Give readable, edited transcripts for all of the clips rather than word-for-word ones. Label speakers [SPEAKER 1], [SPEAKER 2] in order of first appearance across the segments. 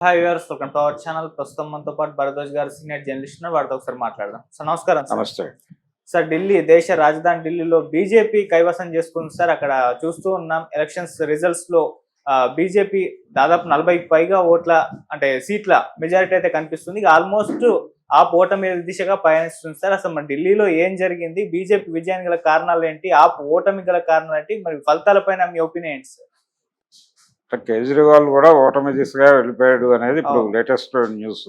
[SPEAKER 1] Hi viewers, welcome to our channel. ప్రస్తుతం మనతో పాటు భరద్వాజ్ గారు సీనియర్ జర్నలిస్ట్ ఉన్నారు. వారితో ఒకసారి మాట్లాడదాం. సార్ నమస్కారం.
[SPEAKER 2] నమస్తే
[SPEAKER 1] సార్, ఢిల్లీ దేశ రాజధాని ఢిల్లీలో బీజేపీ కైవసం చేసుకుంది సార్. అక్కడ చూస్తూ ఉన్నాం ఎలక్షన్స్ రిజల్ట్స్ లో బీజేపీ దాదాపు 40కి పైగా ఓట్ల అంటే సీట్ల మెజారిటీ అయితే కనిపిస్తుంది. ఆల్మోస్ట్ ఆ ఓటమి దిశగా పయనిస్తుంది సార్. అసలు మన ఢిల్లీలో ఏం జరిగింది, బీజేపీ విజయానికి గల కారణాలు ఏంటి, ఆ ఓటమి గల కారణాలు ఏంటి, మరి ఫలితాలపైన మీ ఒపీనియన్ ఏంటి సార్?
[SPEAKER 2] కేజ్రీవాల్ కూడా ఓటమి దిశగా వెళ్ళిపోయాడు అనేది ఇప్పుడు లేటెస్ట్ న్యూస్.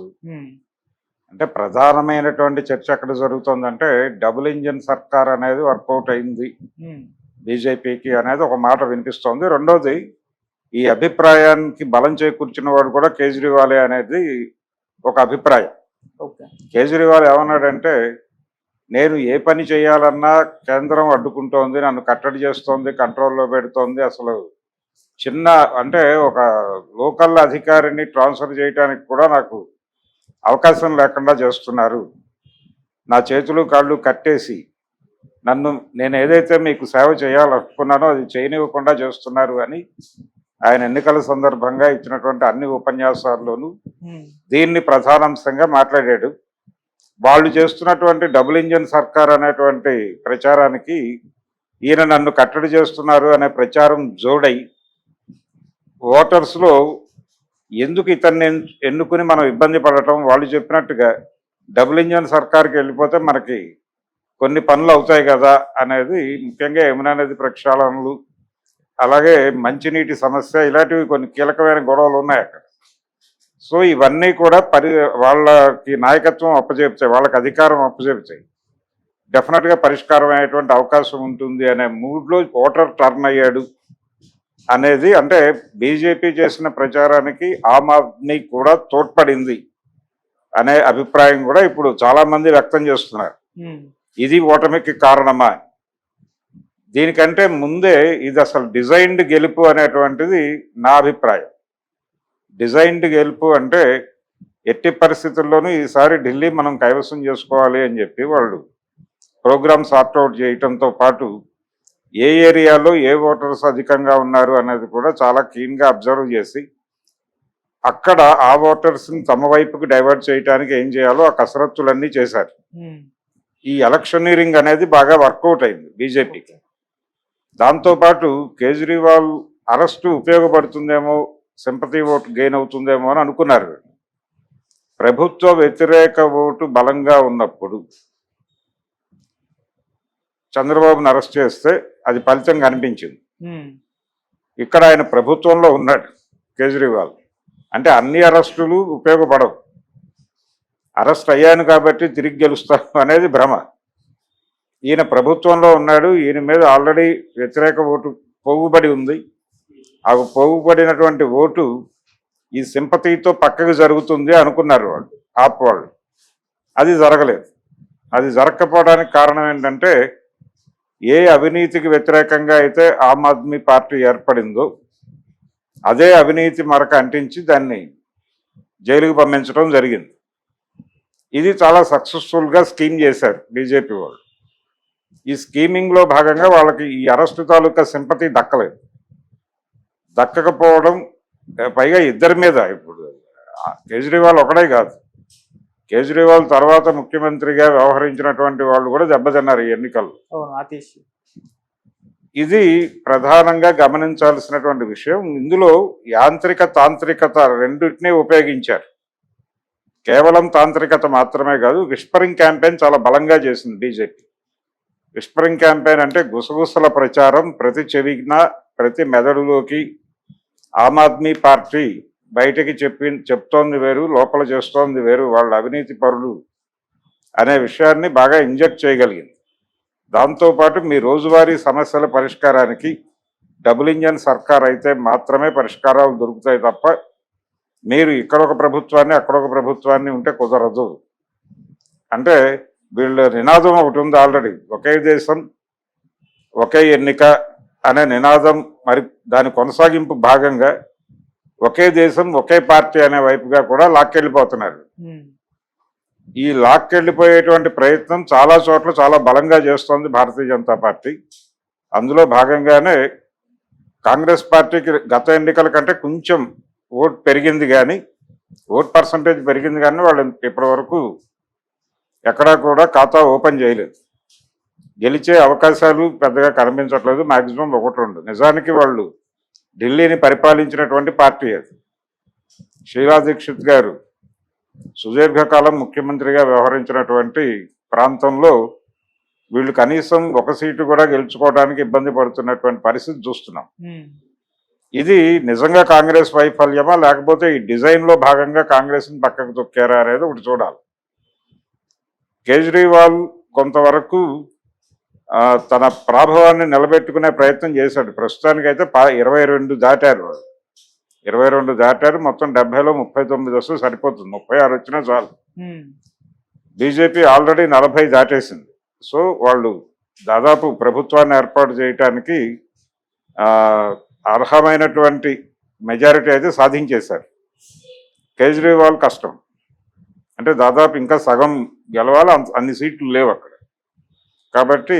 [SPEAKER 2] అంటే ప్రధానమైనటువంటి చర్చ ఎక్కడ జరుగుతుందంటే డబుల్ ఇంజిన్ సర్కార్ అనేది వర్కౌట్ అయింది బీజేపీకి అనేది ఒక మాట వినిపిస్తోంది. రెండోది, ఈ అభిప్రాయానికి బలం చేకూర్చిన వాడు కూడా కేజ్రీవాలే అనేది ఒక అభిప్రాయం. కేజ్రీవాల్ ఏమన్నాడంటే, నేను ఏ పని చేయాలన్నా కేంద్రం అడ్డుకుంటోంది, నన్ను కట్టడి చేస్తోంది, కంట్రోల్లో పెడుతోంది, అసలు చిన్న అంటే ఒక లోకల్ అధికారిని ట్రాన్స్ఫర్ చేయడానికి కూడా నాకు అవకాశం లేకుండా చేస్తున్నారు, నా చేతులు కాళ్ళు కట్టేసి నేను ఏదైతే మీకు సేవ చేయాలనుకున్నానో అది చేయనివ్వకుండా చేస్తున్నారు అని ఆయన ఎన్నికల సందర్భంగా ఇచ్చినటువంటి అన్ని ఉపన్యాసాల్లోనూ దీన్ని ప్రధానాంశంగా మాట్లాడాడు. వాళ్ళు చేస్తున్నటువంటి డబుల్ ఇంజిన్ సర్కార్ అనేటువంటి ప్రచారానికి ఈయన నన్ను కట్టడి చేస్తున్నారు అనే ప్రచారం జోడై ఓటర్స్లో ఎందుకు ఇతన్ని ఎన్నుకుని మనం ఇబ్బంది పడటం, వాళ్ళు చెప్పినట్టుగా డబుల్ ఇంజిన్ సర్కార్కి వెళ్ళిపోతే మనకి కొన్ని పనులు అవుతాయి కదా అనేది, ముఖ్యంగా యమునా నది ప్రక్షాళనలు, అలాగే మంచినీటి సమస్య, ఇలాంటివి కొన్ని కీలకమైన గొడవలు ఉన్నాయి అక్కడ. సో ఇవన్నీ కూడా వాళ్ళకి నాయకత్వం అప్పచెప్తాయి, వాళ్ళకి అధికారం అప్పచెప్తాయి, డెఫినెట్గా పరిష్కారం అయ్యేటువంటి అవకాశం ఉంటుంది అనే మూడ్లో ఓటర్ టర్న్ అయ్యాడు అనేది. అంటే బీజేపీ చేసిన ప్రచారానికి ఆమ్ ఆద్మీ కూడా తోడ్పడింది అనే అభిప్రాయం కూడా ఇప్పుడు చాలా మంది వ్యక్తం చేస్తున్నారు. ఇది ఓటమికి కారణమా? దీనికంటే ముందే ఇది అసలు డిజైన్డ్ గెలుపు అనేటువంటిది నా అభిప్రాయం. డిజైన్డ్ గెలుపు అంటే ఎట్టి పరిస్థితుల్లోనూ ఈసారి ఢిల్లీ మనం కైవసం చేసుకోవాలి అని చెప్పి వాళ్ళు ప్రోగ్రామ్ సార్ట్అవుట్ చేయటంతో పాటు ఏ ఏరియాలో ఏ ఓటర్స్ అధికంగా ఉన్నారు అనేది కూడా చాలా క్లీన్గా అబ్జర్వ్ చేసి అక్కడ ఆ ఓటర్స్ని తమ వైపుకి డైవర్ట్ చేయడానికి ఏం చేయాలో ఆ కసరత్తులన్నీ చేశారు. ఈ ఎలక్షనీరింగ్ అనేది బాగా వర్కౌట్ అయింది బీజేపీకి. దాంతోపాటు కేజ్రీవాల్ అరెస్టు ఉపయోగపడుతుందేమో, సింపతి ఓటు గెయిన్ అవుతుందేమో అని అనుకున్నారు. ప్రభుత్వ వ్యతిరేక ఓటు బలంగా ఉన్నప్పుడు చంద్రబాబును అరెస్ట్ చేస్తే అది ఫలితం కనిపించింది. ఇక్కడ ఆయన ప్రభుత్వంలో ఉన్నాడు కేజ్రీవాల్, అంటే అన్ని అరెస్టులు ఉపయోగపడవు. అరెస్ట్ అయ్యాను కాబట్టి తిరిగి గెలుస్తాను అనేది భ్రమ. ఈయన ప్రభుత్వంలో ఉన్నాడు, ఈయన మీద ఆల్రెడీ వ్యతిరేక ఓటు పోగుబడి ఉంది. ఆ పోగుబడినటువంటి ఓటు ఈ సింపతితో పక్కకు జరుగుతుంది అనుకున్నారు వాళ్ళు, ఆప్ వాళ్ళు. అది జరగలేదు. అది జరగకపోవడానికి కారణం ఏంటంటే, ఏ అవినీతికి వ్యతిరేకంగా అయితే ఆమ్ ఆద్మీ పార్టీ ఏర్పడిందో అదే అవినీతి మరక అంటించి దాన్ని జైలుకు పంపించడం జరిగింది. ఇది చాలా సక్సెస్ఫుల్గా స్కీమ్ చేశారు బీజేపీ వాళ్ళు. ఈ స్కీమింగ్లో భాగంగా వాళ్ళకి ఈ అరెస్టు తాలూకా సింపతి దక్కలేదు. దక్కకపోవడం పైగా ఇద్దరి మీద, ఇప్పుడు కేజ్రీవాల్ ఒకడే కాదు, కేజ్రీవాల్ తర్వాత ముఖ్యమంత్రిగా వ్యవహరించినటువంటి వాళ్ళు కూడా దెబ్బతిన్నారు ఈ ఎన్నికల్లో. ఇది ప్రధానంగా గమనించాల్సినటువంటి విషయం. ఇందులో యాంత్రిక తాంత్రికత రెండింటినీ ఉపయోగించారు. కేవలం తాంత్రికత మాత్రమే కాదు, విస్పరింగ్ క్యాంపెయిన్ చాలా బలంగా చేసింది బీజేపీ. విస్పరింగ్ క్యాంపెయిన్ అంటే గుసగుసల ప్రచారం, ప్రతి చెవిన ప్రతి మెదడులోకి ఆమ్ ఆద్మీ పార్టీ బయటకి చెప్తోంది వేరు, లోపల చేస్తోంది వేరు, వాళ్ళ అవినీతి పరులు అనే విషయాన్ని బాగా ఇంజెక్ట్ చేయగలిగింది. దాంతోపాటు మీ రోజువారీ సమస్యల పరిష్కారానికి డబుల్ ఇంజన్ సర్కార్ అయితే మాత్రమే పరిష్కారాలు దొరుకుతాయి తప్ప మీరు ఇక్కడొక ప్రభుత్వాన్ని అక్కడొక ప్రభుత్వాన్ని ఉంటే కుదరదు. అంటే వీళ్ళ నినాదం ఒకటి ఉంది ఆల్రెడీ, ఒకే దేశం ఒకే ఎన్నిక అనే నినాదం. మరి దాని కొనసాగింపు భాగంగా ఒకే దేశం ఒకే పార్టీ అనే వైపుగా కూడా లాక్కెళ్ళిపోతున్నారు. ఈ లాక్కెళ్ళిపోయేటువంటి ప్రయత్నం చాలా చోట్ల చాలా బలంగా చేస్తోంది భారతీయ జనతా పార్టీ. అందులో భాగంగానే కాంగ్రెస్ పార్టీకి గత ఎన్నికల కంటే కొంచెం ఓటు పెరిగింది, కానీ ఓట్ పర్సంటేజ్ పెరిగింది కానీ వాళ్ళు ఇప్పటి వరకు ఎక్కడా కూడా ఖాతా ఓపెన్ చేయలేదు. గెలిచే అవకాశాలు పెద్దగా కనిపించట్లేదు. మాక్సిమం 1-2. నిజానికి వాళ్ళు ఢిల్లీని పరిపాలించినటువంటి పార్టీ అది. షీలా దీక్షిత్ గారు సుదీర్ఘకాలం ముఖ్యమంత్రిగా వ్యవహరించినటువంటి ప్రాంతంలో వీళ్ళు కనీసం ఒక సీటు కూడా గెలుచుకోవడానికి ఇబ్బంది పడుతున్నటువంటి పరిస్థితి చూస్తున్నాం. ఇది నిజంగా కాంగ్రెస్ వైఫల్యమా లేకపోతే ఈ డిజైన్లో భాగంగా కాంగ్రెస్ని పక్కకు తొక్కారా అనేది ఒకటి చూడాలి. కేజ్రీవాల్ కొంతవరకు తన ప్రాభవాన్ని నిలబెట్టుకునే ప్రయత్నం చేశాడు. ప్రస్తుతానికైతే 22 దాటారు. 22 దాటారు. మొత్తం 70లో 39 వస్తే సరిపోతుంది. 36 వచ్చినా చాలు. BJP already 40 దాటేసింది. సో వాళ్ళు దాదాపు ప్రభుత్వాన్ని ఏర్పాటు చేయటానికి అర్హమైనటువంటి మెజారిటీ అయితే సాధించేశారు. కేజ్రీవాల్ కష్టం. అంటే దాదాపు ఇంకా సగం గెలవాలి. అన్ని సీట్లు లేవు అక్కడ. కాబట్టి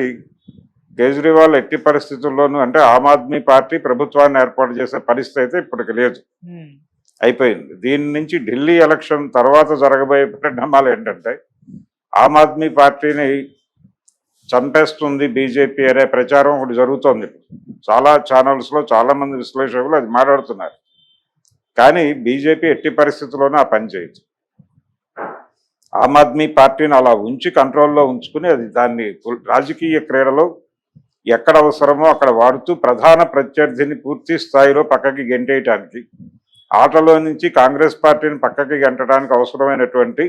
[SPEAKER 2] కేజ్రీవాల్ ఎట్టి పరిస్థితుల్లోనూ అంటే ఆమ్ ఆద్మీ పార్టీ ప్రభుత్వాన్ని ఏర్పాటు చేసే పరిస్థితి అయితే ఇప్పటికి లేదు. అయిపోయింది. దీని నుంచి ఢిల్లీ ఎలక్షన్ తర్వాత జరగబోయే పరిణామాలు ఏంటంటే ఆమ్ ఆద్మీ పార్టీని చంపేస్తుంది బీజేపీ అనే ప్రచారం ఒకటి జరుగుతోంది. చాలా ఛానల్స్లో చాలా మంది విశ్లేషకులు అది మాట్లాడుతున్నారు. కానీ బీజేపీ ఎట్టి పరిస్థితుల్లోనూ ఆ పని చేయొచ్చు. ఆమ్ ఆద్మీ పార్టీని అలా ఉంచి కంట్రోల్లో ఉంచుకుని అది దాన్ని రాజకీయ క్రీడలో ఎక్కడ అవసరమో అక్కడ వాడుతూ ప్రధాన ప్రత్యర్థిని పూర్తి స్థాయిలో పక్కకి గెంటేయటానికి, ఆటలో నుంచి కాంగ్రెస్ పార్టీని పక్కకి గెంటడానికి అవసరమైనటువంటి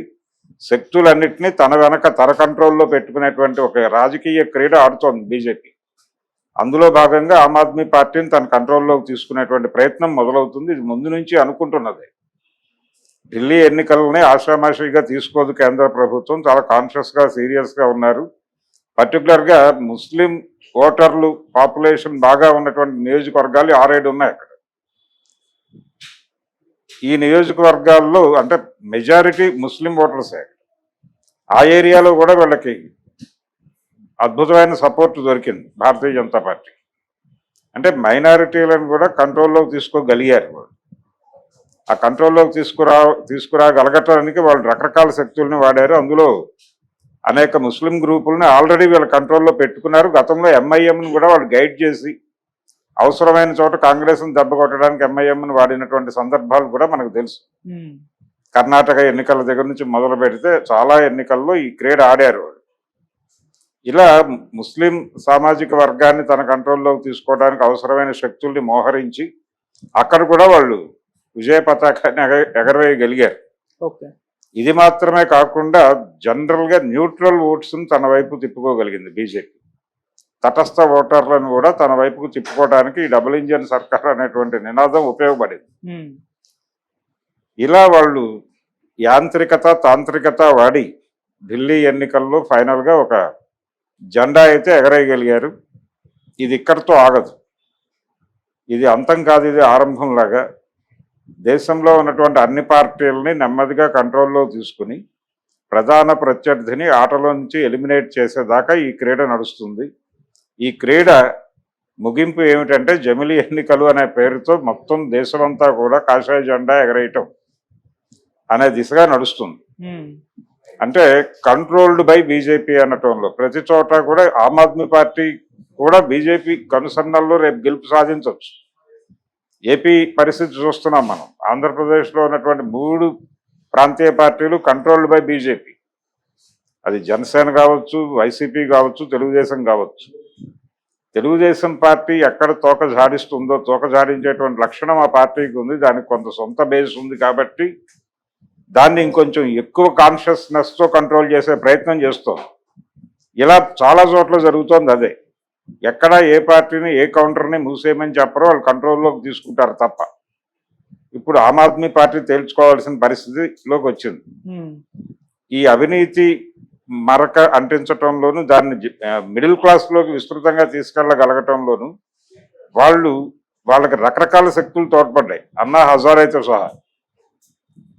[SPEAKER 2] శక్తులన్నింటినీ తన వెనక తన కంట్రోల్లో పెట్టుకునేటువంటి ఒక రాజకీయ క్రీడ ఆడుతోంది బీజేపీ. అందులో భాగంగా ఆమ్ ఆద్మీ పార్టీని తన కంట్రోల్లోకి తీసుకునేటువంటి ప్రయత్నం మొదలవుతుంది. ఇది ముందు నుంచి అనుకుంటున్నది. ఢిల్లీ ఎన్నికలని ఆషామాషిగా తీసుకోదు కేంద్ర ప్రభుత్వం. చాలా కాన్షియస్గా సీరియస్గా ఉన్నారు. పర్టికులర్గా ముస్లిం ఓటర్లు పాపులేషన్ బాగా ఉన్నటువంటి నియోజకవర్గాలు 6-7 ఉన్నాయి అక్కడ. ఈ నియోజకవర్గాల్లో అంటే మెజారిటీ ముస్లిం ఓటర్సే. ఆ ఏరియాలో కూడా వీళ్ళకి అద్భుతమైన సపోర్ట్ దొరికింది భారతీయ జనతా పార్టీ. అంటే మైనారిటీలను కూడా కంట్రోల్లోకి తీసుకోగలిగారు. ఆ కంట్రోల్లోకి తీసుకురాగలగటానికి వాళ్ళు రకరకాల శక్తుల్ని వాడారు. అందులో అనేక ముస్లిం గ్రూపులని ఆల్రెడీ వీళ్ళ కంట్రోల్లో పెట్టుకున్నారు. గతంలో ఎంఐఎంని కూడా వాళ్ళు గైడ్ చేసి అవసరమైన చోట కాంగ్రెస్ని దెబ్బ కొట్టడానికి ఎంఐఎంని వాడినటువంటి సందర్భాలు కూడా మనకు తెలుసు. కర్ణాటక ఎన్నికల దగ్గర నుంచి మొదలు పెడితే చాలా ఎన్నికల్లో ఈ క్రీడ ఆడారు. ఇలా ముస్లిం సామాజిక వర్గాన్ని తన కంట్రోల్లోకి తీసుకోవడానికి అవసరమైన శక్తుల్ని మోహరించి అక్కడ కూడా వాళ్ళు విజయ పతాకాన్ని ఎగరవేయగలిగారు. ఇది మాత్రమే కాకుండా జనరల్గా న్యూట్రల్ ఓట్స్ని తన వైపు తిప్పుకోగలిగింది బీజేపీ. తటస్థ ఓటర్లను కూడా తన వైపుకు తిప్పుకోవడానికి ఈ డబుల్ ఇంజన్ సర్కార్ అనేటువంటి నినాదం ఉపయోగపడింది. ఇలా వాళ్ళు యాంత్రికత తాంత్రికత వాడి ఢిల్లీ ఎన్నికల్లో ఫైనల్గా ఒక జెండా అయితే ఎగరేయగలిగారు. ఇది ఇక్కడితో ఆగదు. ఇది అంతం కాదు, ఇది ఆరంభంలాగా దేశంలో ఉన్నటువంటి అన్ని పార్టీలని నెమ్మదిగా కంట్రోల్లో తీసుకుని ప్రధాన ప్రత్యర్థిని ఆటలో నుంచి ఎలిమినేట్ చేసేదాకా ఈ క్రీడ నడుస్తుంది. ఈ క్రీడ ముగింపు ఏమిటంటే జమిలీ ఎన్నికలు అనే పేరుతో మొత్తం దేశమంతా కూడా కాషాయ జెండా ఎగరేయటం అనే దిశగా నడుస్తుంది. అంటే కంట్రోల్డ్ బై బీజేపీ అనటంలో ప్రతి చోట కూడా ఆమ్ ఆద్మీ పార్టీ కూడా బీజేపీ కనుసన్నల్లో రేపు గెలుపు సాధించవచ్చు. ఏపీ పరిస్థితి చూస్తున్నాం మనం. ఆంధ్రప్రదేశ్లో ఉన్నటువంటి 3 ప్రాంతీయ పార్టీలు కంట్రోల్డ్ బై బీజేపీ. అది జనసేన కావచ్చు, వైసీపీ కావచ్చు, తెలుగుదేశం కావచ్చు. తెలుగుదేశం పార్టీ ఎక్కడ తోక జాడిస్తుందో, తోక జాడించేటువంటి లక్షణం ఆ పార్టీకి ఉంది. దానికి కొంత సొంత బేస్ ఉంది కాబట్టి దాన్ని ఇంకొంచెం ఎక్కువ కాన్షియస్నెస్తో కంట్రోల్ చేసే ప్రయత్నం చేస్తోంది. ఇలా చాలా చోట్ల జరుగుతోంది అదే. ఎక్కడ ఏ పార్టీని ఏ కౌంటర్ని మూసేయమని చెప్పరో వాళ్ళు కంట్రోల్లోకి తీసుకుంటారు తప్ప. ఇప్పుడు ఆమ్ ఆద్మీ పార్టీ తేల్చుకోవాల్సిన పరిస్థితిలోకి వచ్చింది. ఈ అవినీతి మరక అంటించటంలోనూ దాన్ని మిడిల్ క్లాస్లోకి విస్తృతంగా తీసుకెళ్ళగలగటంలోనూ వాళ్ళకి రకరకాల శక్తులు తోడ్పడ్డాయి. అన్నా హజారేతో సహా.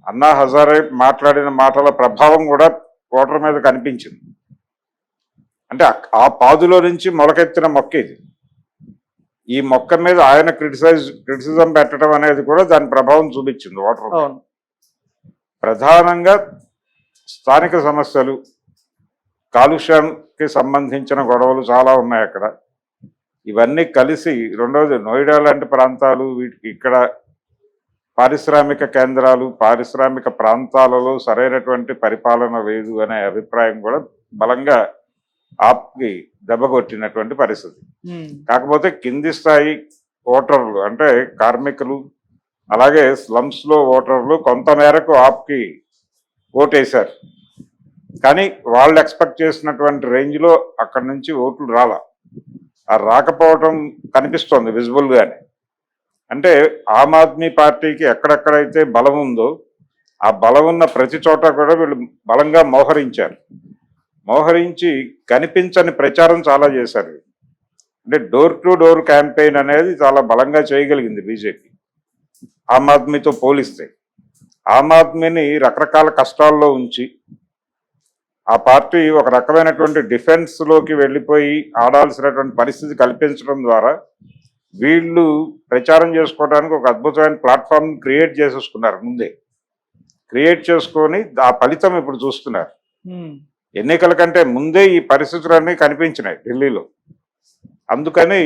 [SPEAKER 2] అన్నా హజారే మాట్లాడిన మాటల ప్రభావం కూడా ఓటర్ మీద కనిపించింది. అంటే ఆ పాదులో నుంచి మొలకెత్తిన మొక్క ఇది. ఈ మొక్క మీద ఆయన క్రిటిసిజం పెట్టడం అనేది కూడా దాని ప్రభావం చూపించింది ఓటర్. ప్రధానంగా స్థానిక సమస్యలు, కాలుష్యానికి సంబంధించిన గొడవలు చాలా ఉన్నాయి అక్కడ. ఇవన్నీ కలిసి రెండవది నోయిడా లాంటి ప్రాంతాలు, వీటికి ఇక్కడ పారిశ్రామిక కేంద్రాలు, పారిశ్రామిక ప్రాంతాలలో సరైనటువంటి పరిపాలన లేదు అనే అభిప్రాయం కూడా బలంగా ఆప్కి దెబ్బకొట్టినటువంటి పరిస్థితి. కాకపోతే కింది స్థాయి ఓటర్లు అంటే కార్మికులు, అలాగే స్లమ్స్లో ఓటర్లు కొంత మేరకు ఆప్కి ఓటేశారు. కానీ వాళ్ళు ఎక్స్పెక్ట్ చేసినటువంటి రేంజ్లో అక్కడి నుంచి ఓట్లు రాకపోవటం కనిపిస్తోంది విజిబుల్గానే. అంటే ఆమ్ ఆద్మీ పార్టీకి ఎక్కడెక్కడైతే బలం ఉందో ఆ బలం ఉన్న ప్రతి చోట కూడా వీళ్ళు బలంగా మోహరించి కనిపించని ప్రచారం చాలా చేశారు. అంటే డోర్ టు డోర్ క్యాంపెయిన్ అనేది చాలా బలంగా చేయగలిగింది బీజేపీ ఆమ్ ఆద్మీతో పోలిస్తే. ఆమ్ ఆద్మీని రకరకాల కష్టాల్లో ఉంచి ఆ పార్టీ ఒక రకమైనటువంటి డిఫెన్స్లోకి వెళ్ళిపోయి ఆడాల్సినటువంటి పరిస్థితి కల్పించడం ద్వారా వీళ్ళు ప్రచారం చేసుకోవడానికి ఒక అద్భుతమైన ప్లాట్ఫామ్ క్రియేట్ చేసేసుకున్నారు. ముందే క్రియేట్ చేసుకొని ఆ ఫలితం ఇప్పుడు చూస్తున్నారు. ఎన్నికల కంటే ముందే ఈ పరిస్థితులన్నీ కనిపించినాయి ఢిల్లీలో. అందుకని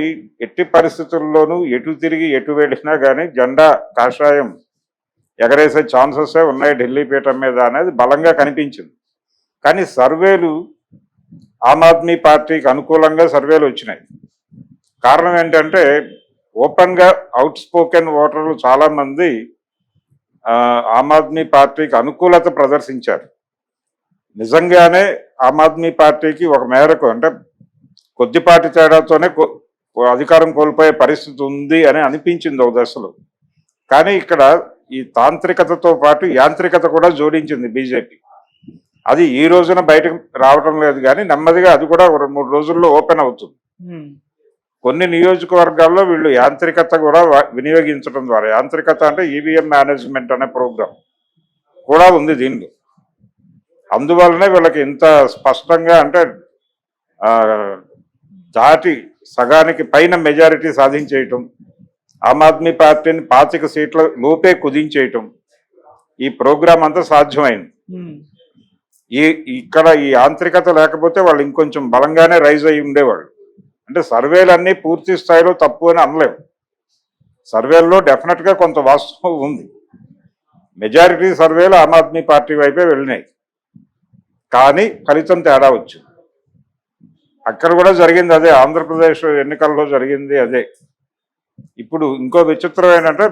[SPEAKER 2] ఎట్టి పరిస్థితుల్లోనూ ఎటు తిరిగి ఎటు వెళ్ళినా కానీ జెండా కాషాయం ఎగరేసే ఛాన్సెస్ ఉన్నాయి ఢిల్లీ పీఠం మీద అనేది బలంగా కనిపించింది. కానీ సర్వేలు ఆమ్ ఆద్మీ పార్టీకి అనుకూలంగా సర్వేలు వచ్చినాయి. కారణం ఏంటంటే ఓపెన్గా అవుట్ స్పోకెన్ ఓటర్లు చాలామంది ఆమ్ ఆద్మీ పార్టీకి అనుకూలత ప్రదర్శించారు. నిజంగానే ఆమ్ ఆద్మీ పార్టీకి ఒక మేరకు అంటే కొద్దిపాటి తేడాతోనే అధికారం కోల్పోయే పరిస్థితి ఉంది అని అనిపించింది ఒక దశలో. కానీ ఇక్కడ ఈ తాంత్రికతతో పాటు యాంత్రికత కూడా జోడించింది బీజేపీ. అది ఈ రోజున బయటకు రావడం లేదు, కానీ నెమ్మదిగా అది కూడా 2-3 రోజుల్లో ఓపెన్ అవుతుంది. కొన్ని నియోజకవర్గాల్లో వీళ్ళు యాంత్రికత కూడా వినియోగించడం ద్వారా, యాంత్రికత అంటే ఈవీఎం మేనేజ్మెంట్ అనే ప్రోగ్రాం కూడా ఉంది దీనిలో. అందువల్లనే వీళ్ళకి ఇంత స్పష్టంగా అంటే దాటి సగానికి పైన మెజారిటీ సాధించేయటం, ఆమ్ ఆద్మీ పార్టీని 25 సీట్ల లోపే కుదించేయటం, ఈ ప్రోగ్రాం అంతా సాధ్యమైంది. ఇక్కడ ఈ యాంత్రికత లేకపోతే వాళ్ళు ఇంకొంచెం బలంగానే రైజ్ అయ్యి ఉండేవాళ్ళు. అంటే సర్వేలన్నీ పూర్తి స్థాయిలో తప్పు అని అనలేము. సర్వేల్లో డెఫినెట్గా కొంత వాస్తవం ఉంది. మెజారిటీ సర్వేలు ఆమ్ ఆద్మీ పార్టీ వైపే వెళ్ళినాయి, కానీ ఫలితం తేడా వచ్చింది. అక్కడ కూడా జరిగింది అదే, ఆంధ్రప్రదేశ్ ఎన్నికల్లో జరిగింది అదే. ఇప్పుడు ఇంకో విచిత్రం ఏంటంటే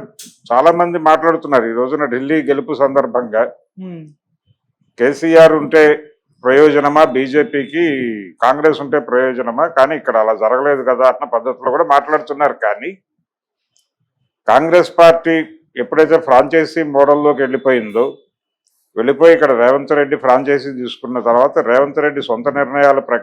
[SPEAKER 2] చాలా మంది మాట్లాడుతున్నారు ఈ రోజున ఢిల్లీ గెలుపు సందర్భంగా కేసీఆర్ ఉంటే ప్రయోజనమా, బీజేపీకి కాంగ్రెస్ ఉంటే ప్రయోజనమా, కానీ ఇక్కడ అలా జరగలేదు కదా అన్న పద్ధతిలో కూడా మాట్లాడుతున్నారు. కానీ కాంగ్రెస్ పార్టీ ఎప్పుడైతే ఫ్రాంచైజీ మోడల్లోకి వెళ్ళిపోయి ఇక్కడ రేవంత్ రెడ్డి ఫ్రాంచైజీ తీసుకున్న తర్వాత రేవంత్ రెడ్డి సొంత నిర్ణయాల